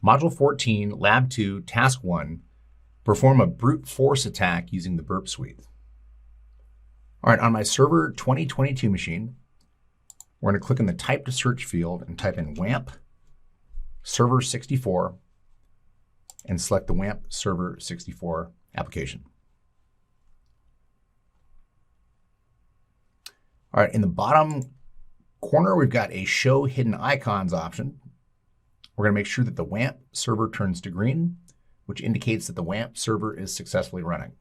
Module 14, Lab 2, Task 1, perform a brute force attack using the burp suite. All right, on my server 2022 machine, we're going to click in the type to search field and type in WAMP server 64 and select the WAMP server 64 application. All right, in the bottom corner, we've got a show hidden icons option. We're going to make sure that the WAMP server turns to green, which indicates that the WAMP server is successfully running.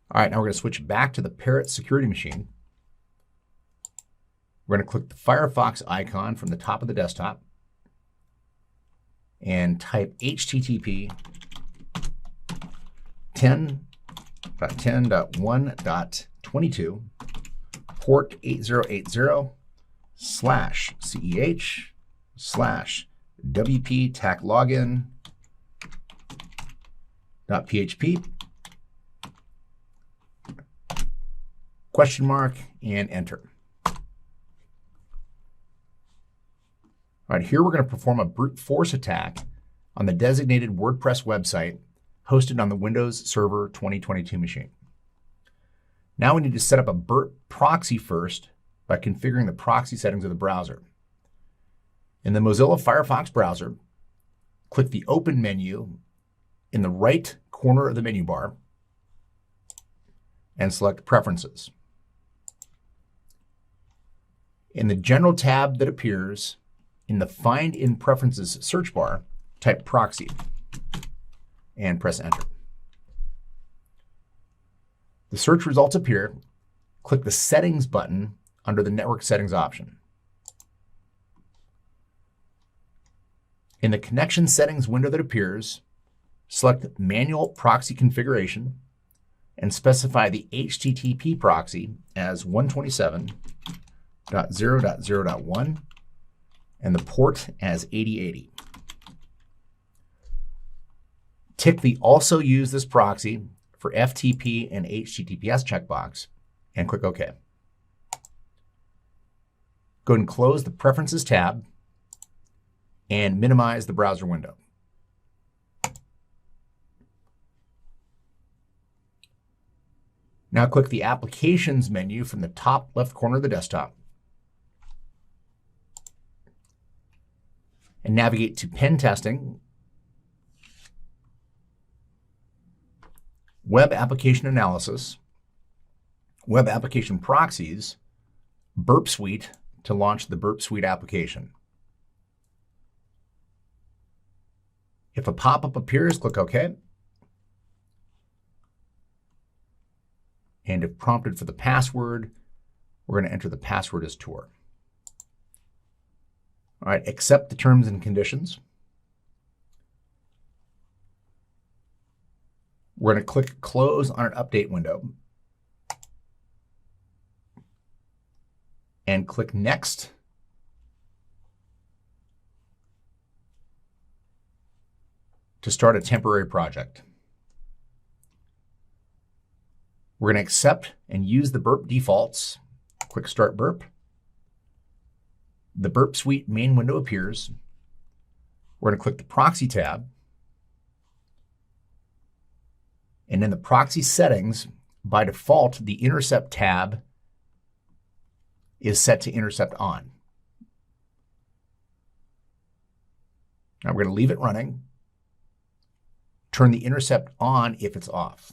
All right, now we're going to switch back to the Parrot security machine. We're going to click the Firefox icon from the top of the desktop and type HTTP 10.10.1.22 port 8080/CEH/WP tac login.php question mark and enter. All right, here we're going to perform a brute force attack on the designated WordPress website hosted on the Windows Server 2022 machine. Now we need to set up a burp proxy first by configuring the proxy settings of the browser. In the Mozilla Firefox browser, click the Open menu in the right corner of the menu bar and select Preferences. In the General tab that appears in the Find in Preferences search bar, type proxy and press enter. The search results appear. Click the Settings button under the Network Settings option. In the Connection Settings window that appears, select Manual Proxy Configuration and specify the HTTP proxy as 127.0.0.1 and the port as 8080. Tick the Also Use This Proxy for FTP and HTTPS checkbox and click OK. Go ahead and close the Preferences tab and minimize the browser window. Now click the Applications menu from the top left corner of the desktop and navigate to Pen Testing, Web Application Analysis, Web Application Proxies, Burp Suite to launch the Burp Suite application. If a pop-up appears, click OK. And if prompted for the password, we're going to enter the password as Tor. All right, accept the terms and conditions. We're going to click Close on an update window and click Next to start a temporary project. We're going to accept and use the burp defaults. Click Start Burp. The Burp Suite main window appears. We're going to click the Proxy tab. And in the proxy settings, by default, the Intercept tab is set to Intercept On. Now we're going to leave it running. Turn the Intercept on if it's off.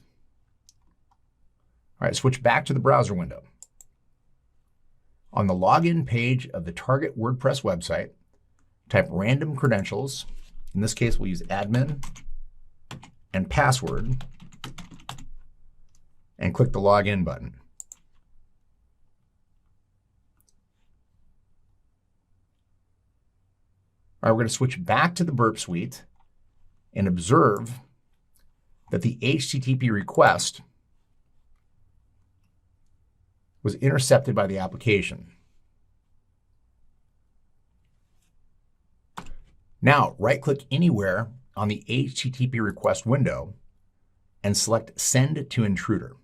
All right, switch back to the browser window. On the login page of the target WordPress website, type random credentials. In this case, we'll use admin and password, and click the Login button. All right, we're going to switch back to the Burp Suite and observe that the HTTP request was intercepted by the application. Now, right-click anywhere on the HTTP request window and select Send to Intruder.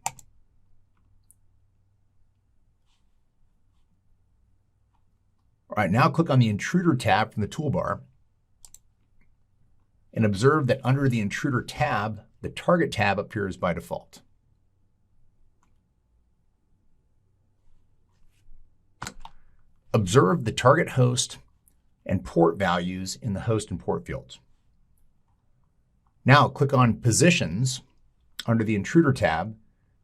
All right, now click on the Intruder tab from the toolbar and observe that under the Intruder tab, the Target tab appears by default. Observe the target host and port values in the host and port fields. Now click on Positions under the Intruder tab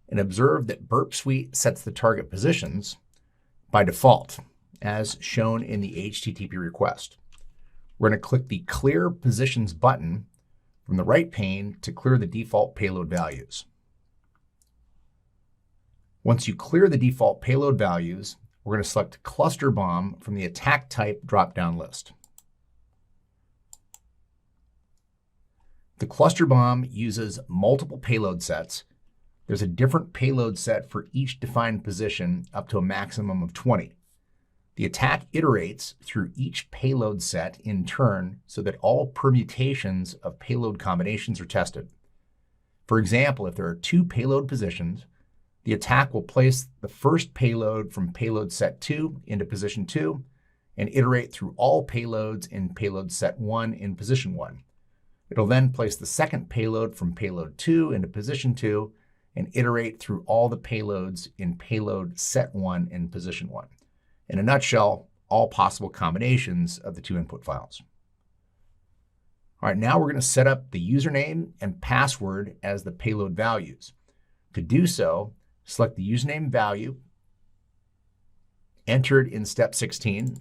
and observe that Burp Suite sets the target positions by default, as shown in the HTTP request. We're going to click the Clear Positions button from the right pane to clear the default payload values. Once you clear the default payload values, we're going to select Cluster Bomb from the Attack Type drop-down list. The Cluster Bomb uses multiple payload sets. There's a different payload set for each defined position up to a maximum of 20. The attack iterates through each payload set in turn so that all permutations of payload combinations are tested. For example, if there are 2 payload positions, the attack will place the first payload from payload set 2 into position 2 and iterate through all payloads in payload set 1 in position 1. It'll then place the second payload from payload 2 into position 2 and iterate through all the payloads in payload set 1 in position 1. In a nutshell, all possible combinations of the 2 input files. All right, now we're going to set up the username and password as the payload values. To do so, select the username value entered in step 16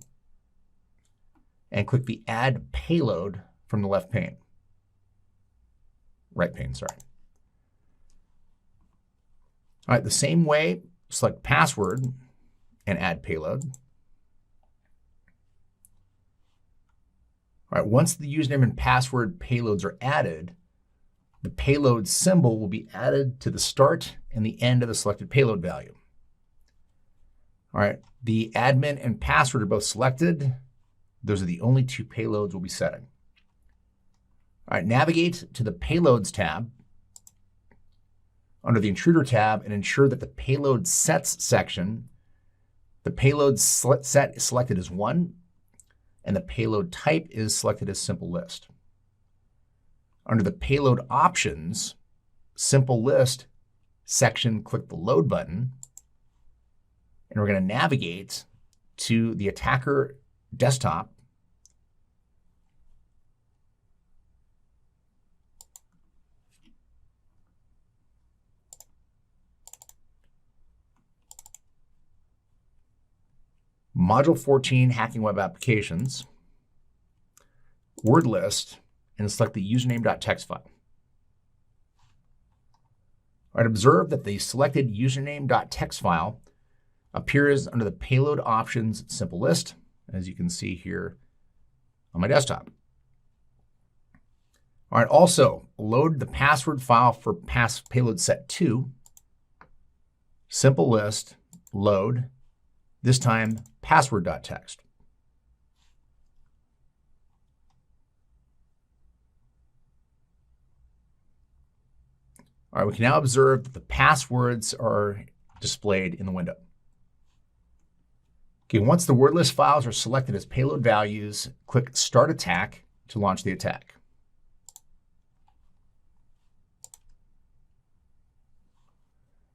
and click the Add Payload from the left pane. Right pane, sorry. All right, the same way, select password and add payload. All right, once the username and password payloads are added, the payload symbol will be added to the start and the end of the selected payload value. All right, the admin and password are both selected. Those are the only 2 payloads we'll be setting. All right, navigate to the Payloads tab under the Intruder tab and ensure that the Payload Sets section, the payload set is selected as 1, and the payload type is selected as Simple List. Under the Payload Options, Simple List section, click the Load button, and we're going to navigate to the attacker desktop. Module 14, Hacking Web Applications, word list, and select the username.txt file. All right, observe that the selected username.txt file appears under the Payload Options Simple List, as you can see here on my desktop. All right, also load the password file for payload set 2, Simple List, load, this time password.txt. All right, we can now observe that the passwords are displayed in the window. Okay, once the word list files are selected as payload values, click Start Attack to launch the attack.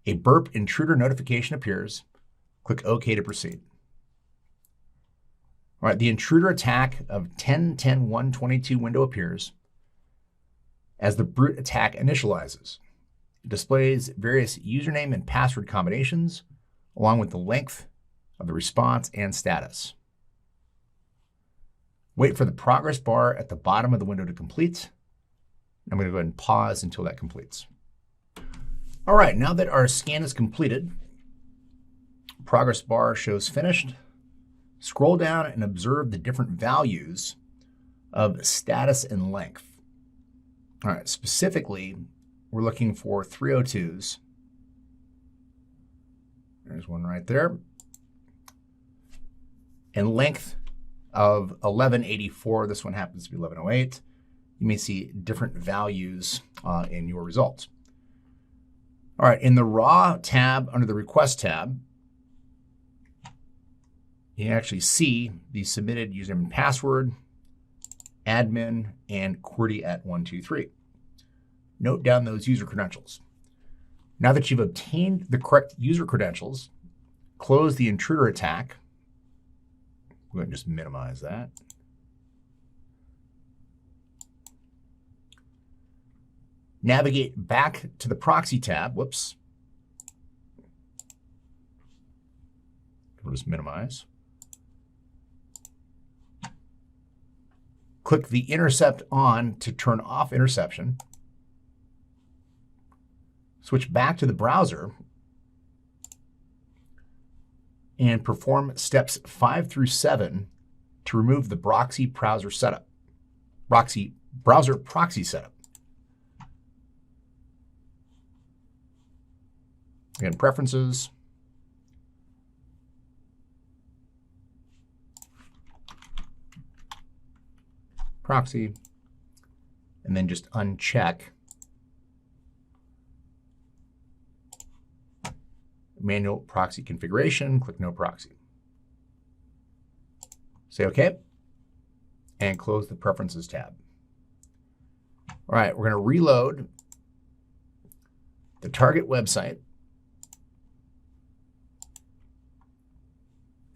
A burp intruder notification appears. Click OK to proceed. All right, the intruder attack of 10.10.122 window appears as the brute attack initializes. It displays various username and password combinations along with the length of the response and status. Wait for the progress bar at the bottom of the window to complete. I'm going to go ahead and pause until that completes. All right, now that our scan is completed, progress bar shows finished. Scroll down and observe the different values of status and length. All right, specifically, we're looking for 302s. There's one right there. And length of 1184. This one happens to be 1108. You may see different values in your results. All right, in the raw tab under the request tab, you actually see the submitted username and password. admin, and QWERTY@123. Note down those user credentials. Now that you've obtained the correct user credentials, close the intruder attack. We're going to just minimize that. Navigate back to the proxy tab. Whoops. We'll just minimize. Click the intercept on to turn off interception. Switch back to the browser and perform steps 5 through 7 to remove the browser proxy setup. Again, preferences. Proxy, and then just uncheck manual proxy configuration, click no proxy. Say OK, and close the preferences tab. All right, we're going to reload the target website.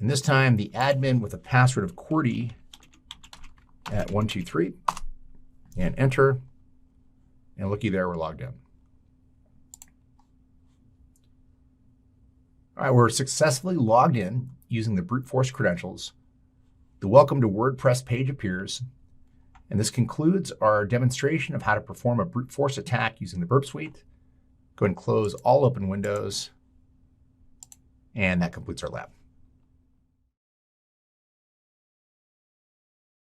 And this time the admin with a password of QWERTY@123, and enter, and looky there, we're logged in. All right, we're successfully logged in using the brute force credentials. The Welcome to WordPress page appears, and this concludes our demonstration of how to perform a brute force attack using the Burp Suite. Go ahead and close all open windows, and that completes our lab.